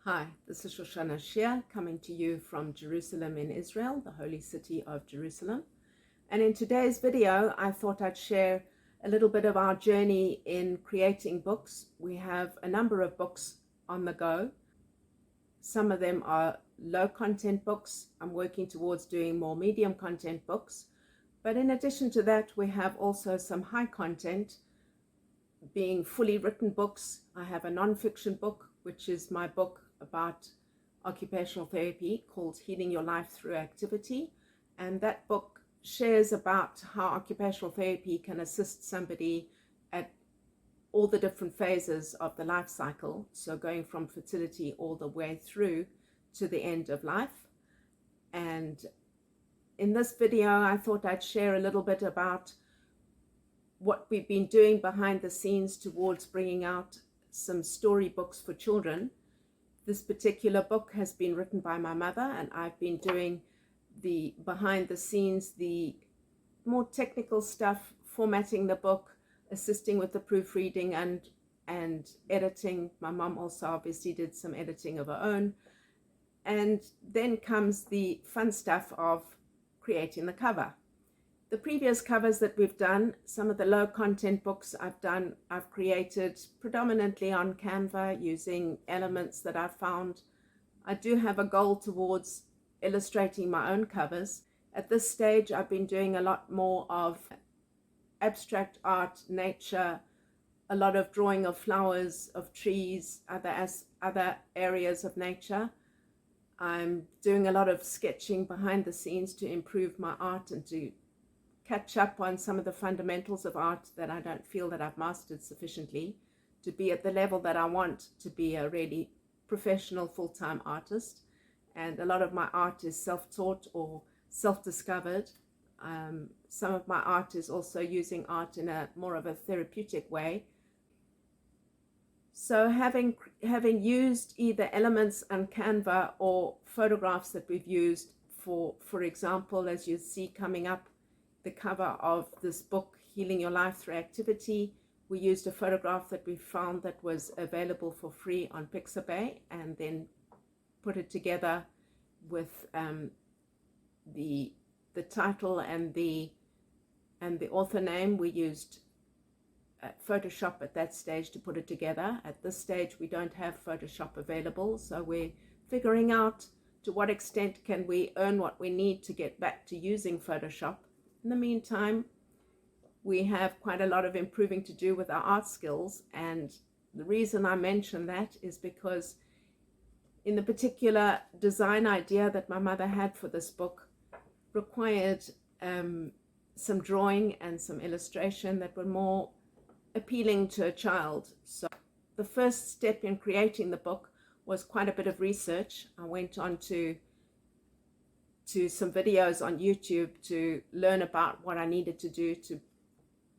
Hi, this is Shoshana Shia coming to you from Jerusalem in Israel, the holy city of Jerusalem. And in today's video, I thought I'd share a little bit of our journey in creating books. We have a number of books on the go. Some of them are low content books. I'm working towards doing more medium content books. But in addition to that, we have also some high content, being fully written books. I have a non-fiction book, which is my book about occupational therapy called Healing Your Life Through Activity. And that book shares about how occupational therapy can assist somebody at all the different phases of the life cycle. So going from fertility all the way through to the end of life. And in this video, I thought I'd share a little bit about what we've been doing behind the scenes towards bringing out some storybooks for children. This particular book has been written by my mother, and I've been doing the behind the scenes, the more technical stuff, formatting the book, assisting with the proofreading and editing. My mom also obviously did some editing of her own. And then comes the fun stuff of creating the cover. The previous covers that we've done, some of the low content books I've created predominantly on Canva using elements that I've found. I do have a goal towards illustrating my own covers. At this stage, I've been doing a lot more of abstract art, nature, a lot of drawing of flowers, of trees, other areas of nature. I'm doing a lot of sketching behind the scenes to improve my art and to catch up on some of the fundamentals of art that I don't feel that I've mastered sufficiently to be at the level that I want to be a really professional full-time artist. And a lot of my art is self-taught or self-discovered. Some of my art is also using art in a more of a therapeutic way. So having used either elements on Canva or photographs that we've used for example, as you see coming up, the cover of this book, Healing Your Life Through Activity, we used a photograph that we found that was available for free on Pixabay, and then put it together with the title and the author name. We used Photoshop at that stage to put it together. At this stage, we don't have Photoshop available, so we're figuring out to what extent can we earn what we need to get back to using Photoshop. In the meantime, we have quite a lot of improving to do with our art skills, and the reason I mention that is because in the particular design idea that my mother had for this book required some drawing and some illustration that were more appealing to a child. So the first step in creating the book was quite a bit of research. I went on to some videos on YouTube to learn about what I needed to do to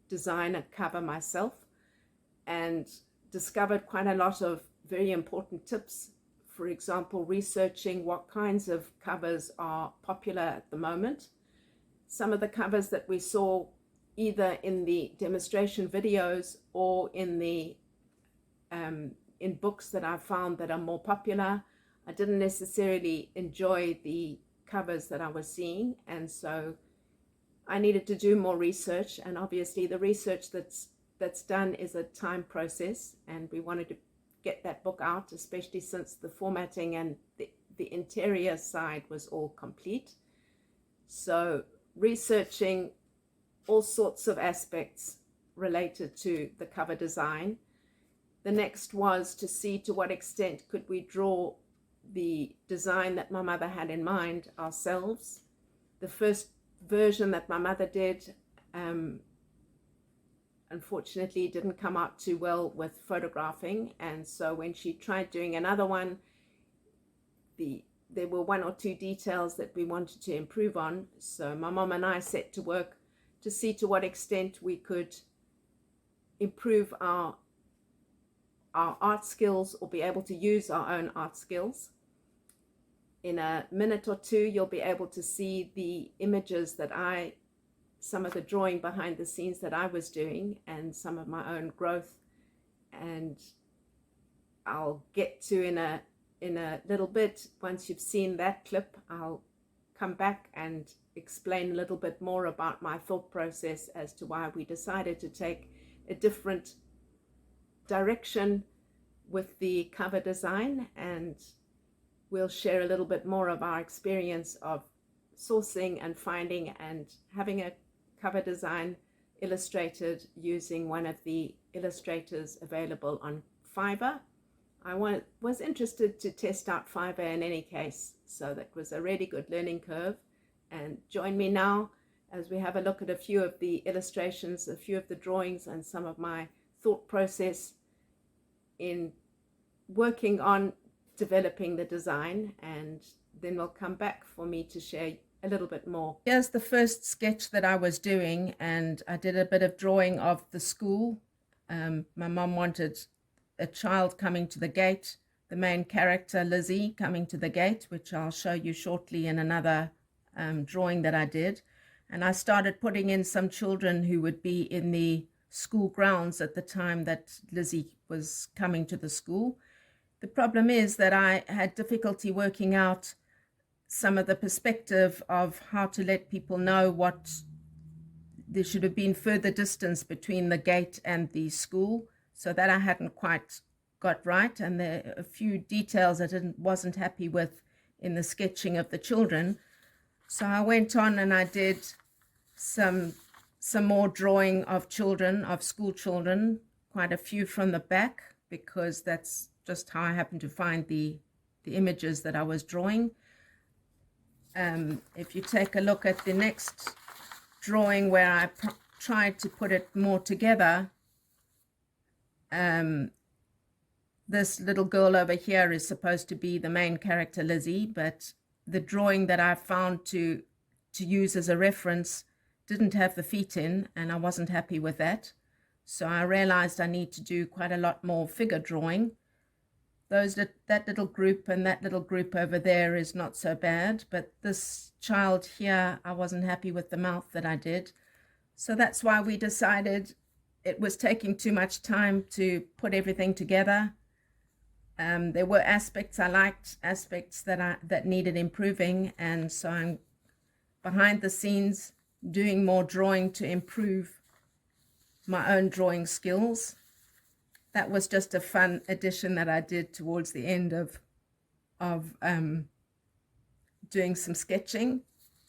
design a cover myself, and discovered quite a lot of very important tips. For example, researching what kinds of covers are popular at the moment. Some of the covers that we saw either in the demonstration videos or in books that I found that are more popular, I didn't necessarily enjoy the covers that I was seeing, and so I needed to do more research. And obviously the research that's done is a time process, and we wanted to get that book out, especially since the formatting and the interior side was all complete. So researching all sorts of aspects related to the cover design. The next was to see to what extent could we draw the design that my mother had in mind ourselves. The first version that my mother did unfortunately didn't come out too well with photographing, and so when she tried doing another one, there were one or two details that we wanted to improve on. So my mom and I set to work to see to what extent we could improve our art skills, or be able to use our own art skills. In a minute or two, you'll be able to see the images that some of the drawing behind the scenes that I was doing, and some of my own growth. And I'll get to in a in a little bit, once you've seen that clip, I'll come back and explain a little bit more about my thought process as to why we decided to take a different direction with the cover design, and we'll share a little bit more of our experience of sourcing and finding and having a cover design illustrated using one of the illustrators available on Fiverr. I was interested to test out Fiverr in any case, so that was a really good learning curve. And join me now as we have a look at a few of the illustrations, a few of the drawings, and some of my thought process in working on developing the design, and then we'll come back for me to share a little bit more. Here's the first sketch that I was doing, and I did a bit of drawing of the school. My mom wanted a child coming to the gate, the main character Lizzie coming to the gate, which I'll show you shortly in another drawing that I did. And I started putting in some children who would be in the school grounds at the time that Lizzie was coming to the school. The problem is that I had difficulty working out some of the perspective of how to let people know what there should have been further distance between the gate and the school, so that I hadn't quite got right, and there are a few details I wasn't happy with in the sketching of the children. So I went on and I did some more drawing of children, of school children, quite a few from the back, because that's just how I happened to find the images that I was drawing. If you take a look at the next drawing where I tried to put it more together, this little girl over here is supposed to be the main character Lizzie, but the drawing that I found to use as a reference didn't have the feet in, and I wasn't happy with that. So I realized I need to do quite a lot more figure drawing. That little group and that little group over there is not so bad, but this child here, I wasn't happy with the mouth that I did. So that's why we decided it was taking too much time to put everything together. There were aspects I liked, aspects that needed improving, and so I'm behind the scenes doing more drawing to improve my own drawing skills. That was just a fun addition that I did towards the end of doing some sketching,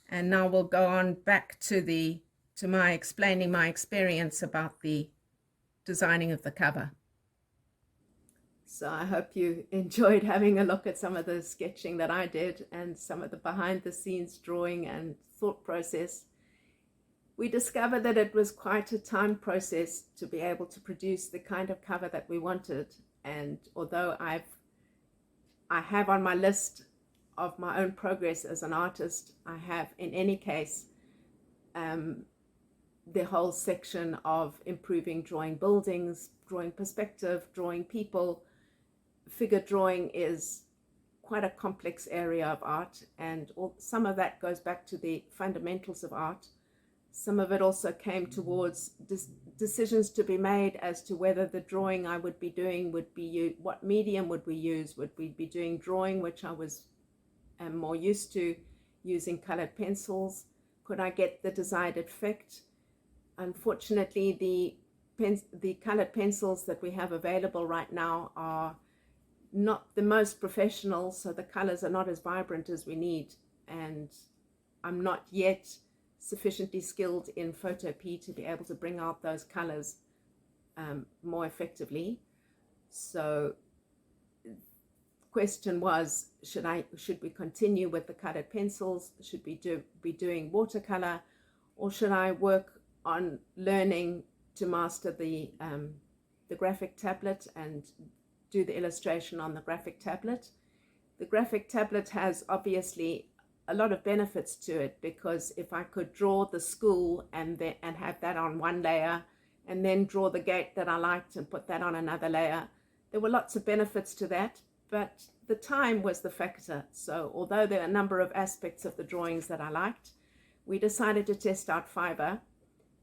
and now we'll go on back to my explaining my experience about the designing of the cover. So I hope you enjoyed having a look at some of the sketching that I did and some of the behind the scenes drawing and thought process. We discovered that it was quite a time process to be able to produce the kind of cover that we wanted. And although I have on my list of my own progress as an artist, I have in any case the whole section of improving drawing buildings, drawing perspective, drawing people. Figure drawing is quite a complex area of art, and some of that goes back to the fundamentals of art. Some of it also came towards decisions to be made as to whether the drawing I would be doing would be what medium would we use. Would we be doing drawing, which I was more used to, using colored pencils? Could I get the desired effect? Unfortunately, the colored pencils that we have available right now are not the most professional, so the colors are not as vibrant as we need, and I'm not yet sufficiently skilled in Photo P to be able to bring out those colors more effectively. So the question was, should we continue with the colored pencils? Should we be doing watercolor, or should I work on learning to master the graphic tablet and do the illustration on the graphic tablet? The graphic tablet has obviously a lot of benefits to it, because if I could draw the school and have that on one layer, and then draw the gate that I liked and put that on another layer, there were lots of benefits to that, but the time was the factor. So although there are a number of aspects of the drawings that I liked, we decided to test out Fiverr,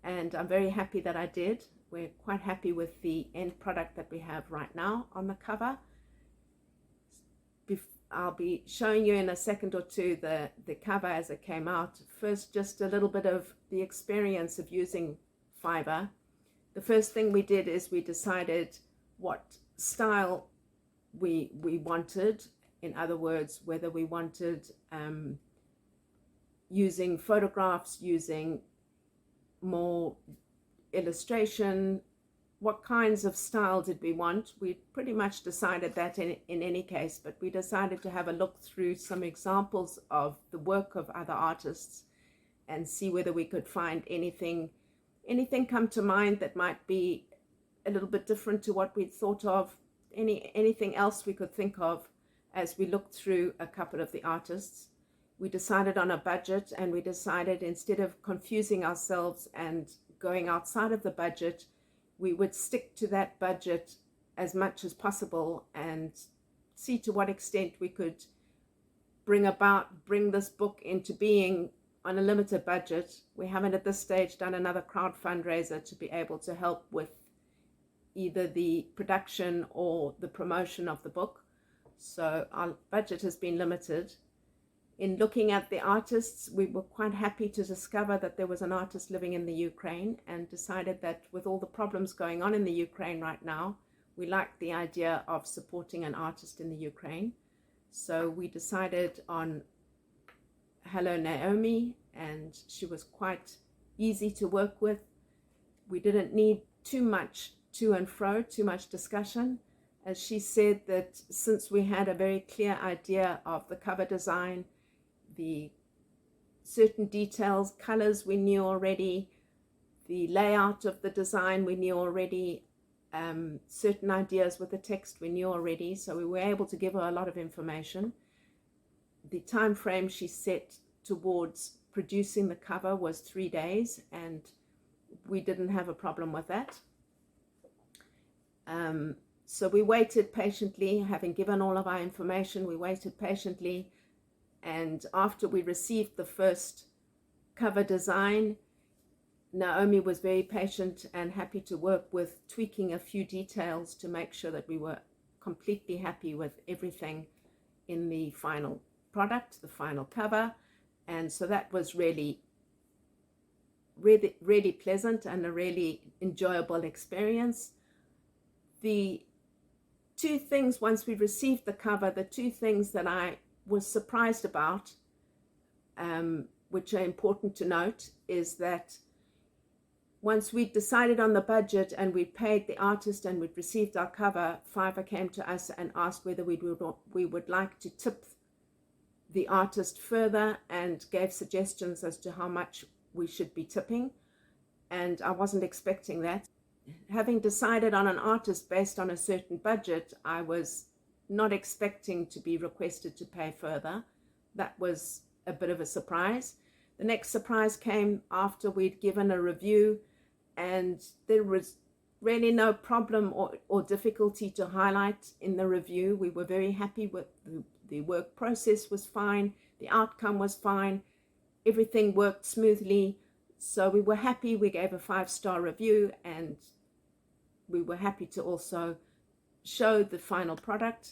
and I'm very happy that I did. We're quite happy with the end product that we have right now on the cover. I'll be showing you in a second or two the cover as it came out. First, just a little bit of the experience of using Fiverr. The first thing we did is we decided what style we wanted. In other words, whether we wanted using photographs, using more illustration, what kinds of style did we want. We pretty much decided that in any case, but we decided to have a look through some examples of the work of other artists and see whether we could find anything come to mind that might be a little bit different to what we'd thought of, anything else we could think of as we looked through a couple of the artists. We decided on a budget, and we decided instead of confusing ourselves and going outside of the budget, we would stick to that budget as much as possible and see to what extent we could bring this book into being on a limited budget. We haven't at this stage done another crowd fundraiser to be able to help with either the production or the promotion of the book. So our budget has been limited. In looking at the artists, we were quite happy to discover that there was an artist living in the Ukraine, and decided that with all the problems going on in the Ukraine right now, we liked the idea of supporting an artist in the Ukraine. So we decided on Hello Naomi, and she was quite easy to work with. We didn't need too much to and fro, too much discussion. As she said, that since we had a very clear idea of the cover design, the certain details, colors we knew already, the layout of the design we knew already, certain ideas with the text we knew already, so we were able to give her a lot of information. The time frame she set towards producing the cover was 3 days, and we didn't have a problem with that. So we waited patiently, having given all of our information, we waited patiently. And after we received the first cover design, Naomi was very patient and happy to work with tweaking a few details to make sure that we were completely happy with everything in the final product, the final cover. And so that was really pleasant and a really enjoyable experience. The two things, once we received the cover, the two things that I was surprised about, which are important to note, is that once we'd decided on the budget and we'd paid the artist and we'd received our cover, Fiverr came to us and asked whether we would like to tip the artist further, and gave suggestions as to how much we should be tipping. And I wasn't expecting that. Having decided on an artist based on a certain budget, I was not expecting to be requested to pay further. That was a bit of a surprise. The next surprise came after we'd given a review, and there was really no problem or difficulty to highlight in the review. We were very happy with the work process was fine, the outcome was fine, everything worked smoothly. So we were happy. We gave a 5-star review, and we were happy to also show the final product.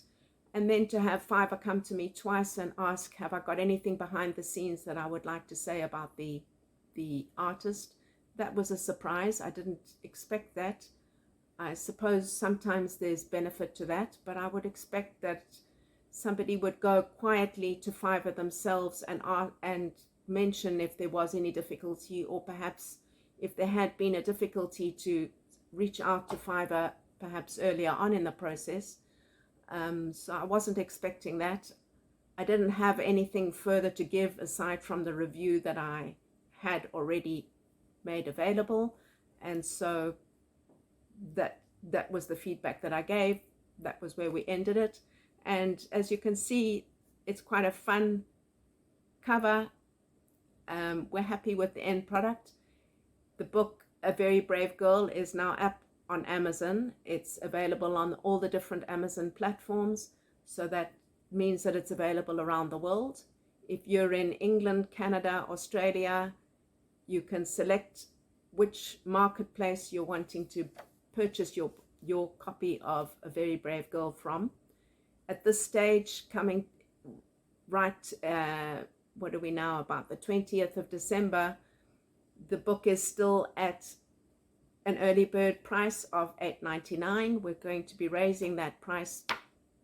And then to have Fiverr come to me twice and ask, have I got anything behind the scenes that I would like to say about the artist? That was a surprise. I didn't expect that. I suppose sometimes there's benefit to that, but I would expect that somebody would go quietly to Fiverr themselves and mention if there was any difficulty, or perhaps if there had been a difficulty, to reach out to Fiverr perhaps earlier on in the process. So I wasn't expecting that. I didn't have anything further to give aside from the review that I had already made available, and so that was the feedback that I gave. That was where we ended it. And as you can see, it's quite a fun cover. We're happy with the end product. The book, A Very Brave Girl, is now up on Amazon. It's available on all the different Amazon platforms, so that means that it's available around the world. If you're in England, Canada, Australia, you can select which marketplace you're wanting to purchase your copy of A Very Brave Girl from. at this stage, coming right, what are we now, about the 20th of December, the book is still at an early bird price of $8.99. We're going to be raising that price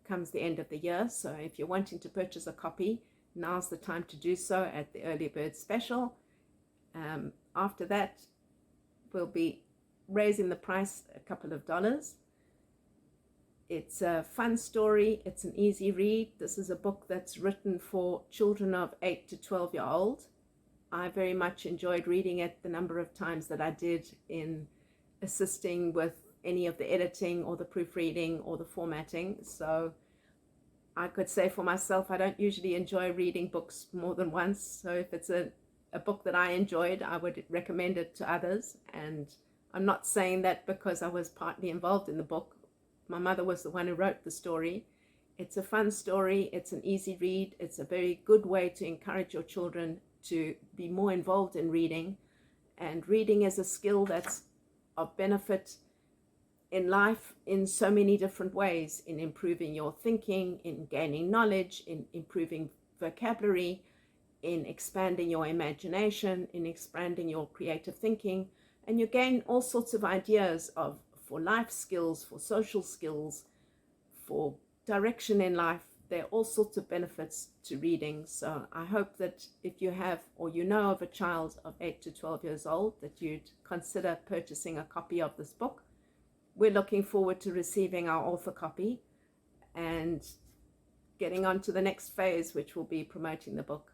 comes the end of the year. So if you're wanting to purchase a copy, now's the time to do so at the early bird special. After that, we'll be raising the price a couple of dollars. It's a fun story. It's an easy read. This is a book that's written for children of 8 to 12-year-old. I very much enjoyed reading it the number of times that I did in assisting with any of the editing or the proofreading or the formatting. So I could say for myself, I don't usually enjoy reading books more than once. So if it's a book that I enjoyed, I would recommend it to others. And I'm not saying that because I was partly involved in the book. My mother was the one who wrote the story. It's a fun story. It's an easy read. It's a very good way to encourage your children to be more involved in reading. And reading is a skill that's of benefit in life in so many different ways, in improving your thinking, in gaining knowledge, in improving vocabulary, in expanding your imagination, in expanding your creative thinking. And you gain all sorts of ideas for life skills, for social skills, for direction in life. There are all sorts of benefits to reading. So I hope that if you have, or you know of a child of 8 to 12 years old, that you'd consider purchasing a copy of this book. We're looking forward to receiving our author copy and getting on to the next phase, which will be promoting the book.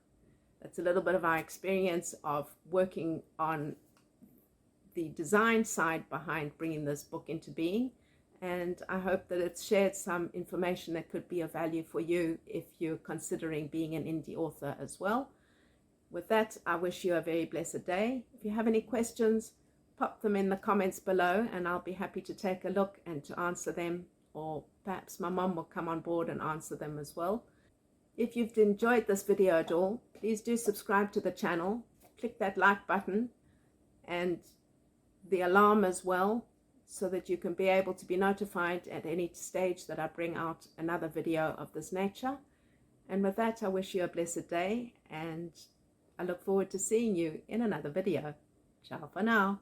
That's a little bit of our experience of working on the design side behind bringing this book into being. And I hope that it's shared some information that could be of value for you if you're considering being an indie author as well. With that, I wish you a very blessed day. If you have any questions, pop them in the comments below and I'll be happy to take a look and to answer them, or perhaps my mom will come on board and answer them as well. If you've enjoyed this video at all, please do subscribe to the channel, click that like button and the alarm as well, so that you can be able to be notified at any stage that I bring out another video of this nature. And with that, I wish you a blessed day and I look forward to seeing you in another video. Ciao for now.